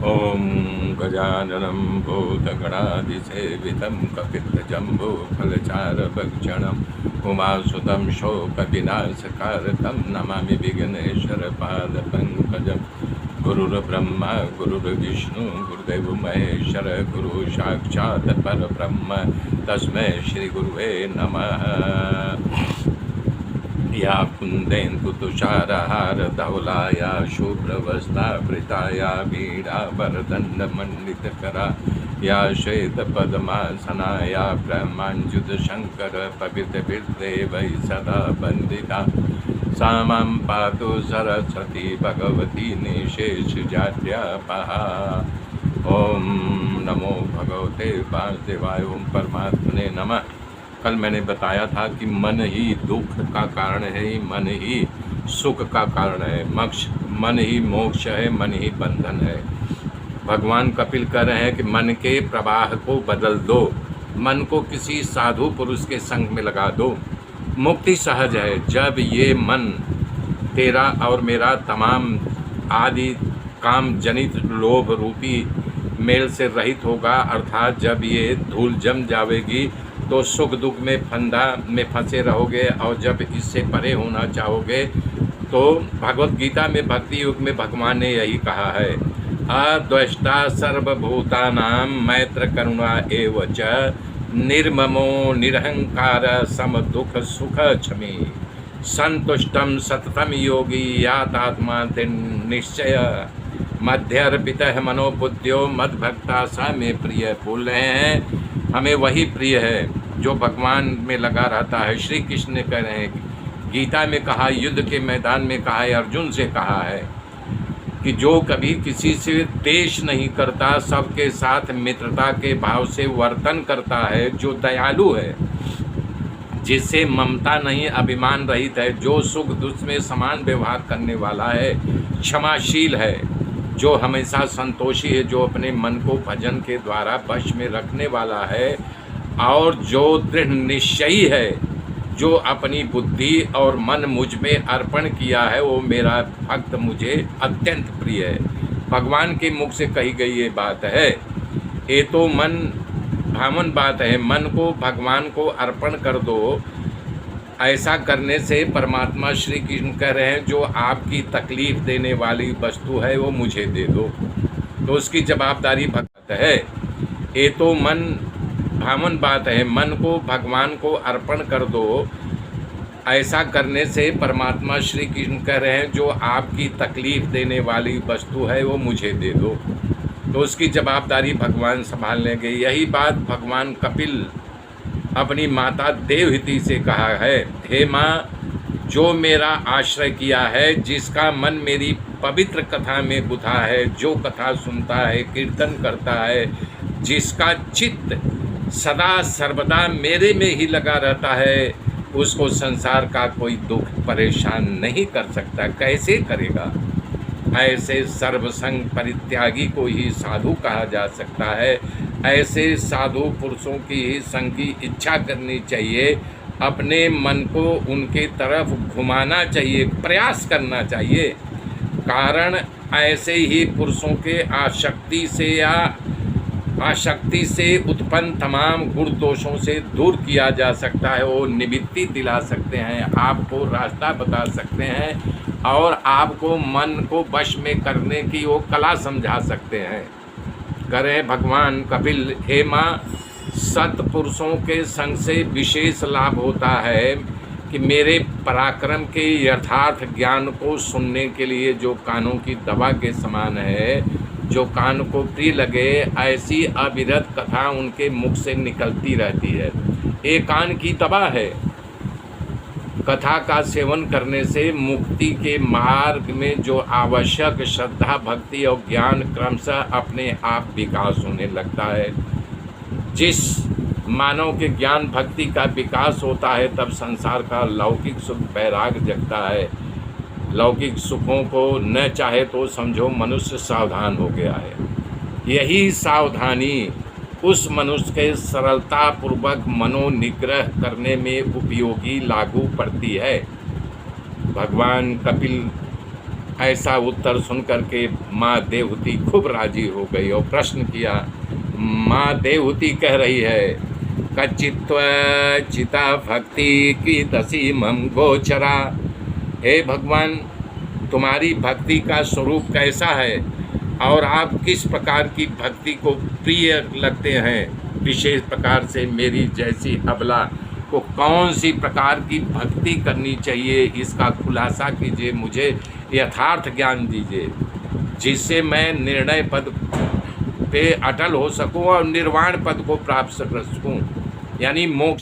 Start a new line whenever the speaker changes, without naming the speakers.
ॐ गजाननं भूतगणाधिसेवितं कपित्थजम्बूफलचारभक्षणम् उमासुतं शोकविनाशकारकं नमामि विघ्नेश्वरपादपङ्कजं। गुरुर्ब्रह्मा गुरुर्विष्णु गुरुदेवो महेश्वर गुरु साक्षात् परब्रह्म तस्मै श्रीगुरुवे नमः। या कुन्देन्दु तुषारहार धवलाया शुभ्रवस्त्रावृताया वीणावरदण्डमण्डितकरा या श्वेतपद्मासना या ब्रह्माञ्जुतशङ्कर पवित्रभिर्देवैः सदा वन्दिता सा मां पातु सरस्वती भगवती निशेषजाड्यापहा। ॐ नमो भगवते वासुदेवाय। ओम परमात्मने नमः। कल मैंने बताया था कि मन ही दुख का कारण है, मन ही सुख का कारण है, मन ही मोक्ष है, मन ही बंधन है। भगवान कपिल कह रहे हैं कि मन के प्रवाह को बदल दो, मन को किसी साधु पुरुष के संग में लगा दो, मुक्ति सहज है। जब ये मन तेरा और मेरा तमाम आदि काम जनित लोभ रूपी मेल से रहित होगा, अर्थात जब ये धूल जम जाएगी तो सुख दुख में फंदा में फंसे रहोगे, और जब इससे परे होना चाहोगे तो भगवत गीता में भक्ति युग में भगवान ने यही कहा है, अद्वष्टा सर्वभूतानां मैत्र करुणा एव च निर्ममो निरहंकार सम दुख सुख क्षमी संतुष्टम सततम योगी यातात्मा निश्चय मध्यर्पित मनोबुद्धियो मद भक्ता सा में प्रिय। बोल रहे हैं हमें वही प्रिय है जो भगवान में लगा रहता है। श्री कृष्ण ने कह रहे हैं, गीता में कहा, युद्ध के मैदान में कहा है, अर्जुन से कहा है कि जो कभी किसी से द्वेष नहीं करता, सबके साथ मित्रता के भाव से वर्तन करता है, जो दयालु है, जिससे ममता नहीं अभिमान रहित है, जो सुख दुख में समान व्यवहार करने वाला है, क्षमाशील है, जो हमेशा संतोषी है, जो अपने मन को भजन के द्वारा वश में रखने वाला है, और जो दृढ़ निश्चयी है, जो अपनी बुद्धि और मन मुझ में अर्पण किया है, वो मेरा भक्त मुझे अत्यंत प्रिय है। भगवान के मुख से कही गई ये बात है। ये तो मन भावन बात है, मन को भगवान को अर्पण कर दो। ऐसा करने से परमात्मा श्री कृष्ण कह रहे हैं, जो आपकी तकलीफ देने वाली वस्तु है वो मुझे दे दो। तो उसकी जवाबदारी भक्त है। ये तो मन भावन बात है, मन को भगवान को अर्पण कर दो। ऐसा करने से परमात्मा श्री कृष्ण कह रहे हैं, जो आपकी तकलीफ देने वाली वस्तु है वो मुझे दे दो। तो उसकी जवाबदारी भगवान संभाल लेंगे। यही बात भगवान कपिल अपनी माता देवहूति से कहा है, हे माँ, जो मेरा आश्रय किया है, जिसका मन मेरी पवित्र कथा में गुथा है, जो कथा सुनता है, कीर्तन करता है, जिसका चित्त सदा सर्वदा मेरे में ही लगा रहता है, उसको संसार का कोई दुख परेशान नहीं कर सकता। कैसे करेगा? ऐसे सर्वसंग परित्यागी को ही साधु कहा जा सकता है। ऐसे साधु पुरुषों की ही संग की इच्छा करनी चाहिए, अपने मन को उनके तरफ घुमाना चाहिए, प्रयास करना चाहिए। कारण ऐसे ही पुरुषों के आसक्ति से उत्पन्न तमाम गुण दोषों से दूर किया जा सकता है। वो निवृत्ति दिला सकते हैं, आपको रास्ता बता सकते हैं, और आपको मन को वश में करने की वो कला समझा सकते हैं। करें भगवान कपिल, हे माँ, सत्पुरुषों के संग से विशेष लाभ होता है कि मेरे पराक्रम के यथार्थ ज्ञान को सुनने के लिए, जो कानों की दवा के समान है, जो कान को प्रिय लगे, ऐसी अविरत कथा उनके मुख से निकलती रहती है। ये कान की दवा है। कथा का सेवन करने से मुक्ति के मार्ग में जो आवश्यक श्रद्धा भक्ति और ज्ञान क्रमशः अपने आप विकास होने लगता है। जिस मानव के ज्ञान भक्ति का विकास होता है, तब संसार का लौकिक सुख वैराग जगता है। लौकिक सुखों को न चाहे तो समझो मनुष्य सावधान हो गया है। यही सावधानी उस मनुष्य के सरलतापूर्वक मनोनिग्रह करने में उपयोगी लागू पड़ती है। भगवान कपिल ऐसा उत्तर सुनकर के माँ देवहूति खूब राजी हो गई और प्रश्न किया। माँ देवहूति कह रही है, कच्चित्व चिता भक्ति की दसी मम गोचरा। हे भगवान, तुम्हारी भक्ति का स्वरूप कैसा है और आप किस प्रकार की भक्ति को प्रिय लगते हैं। विशेष प्रकार से मेरी जैसी अबला को कौन सी प्रकार की भक्ति करनी चाहिए, इसका खुलासा कीजिए, मुझे यथार्थ ज्ञान दीजिए, जिससे मैं निर्णय पद पे अटल हो सकूं और निर्वाण पद को प्राप्त कर सकूं, यानी मोक्ष।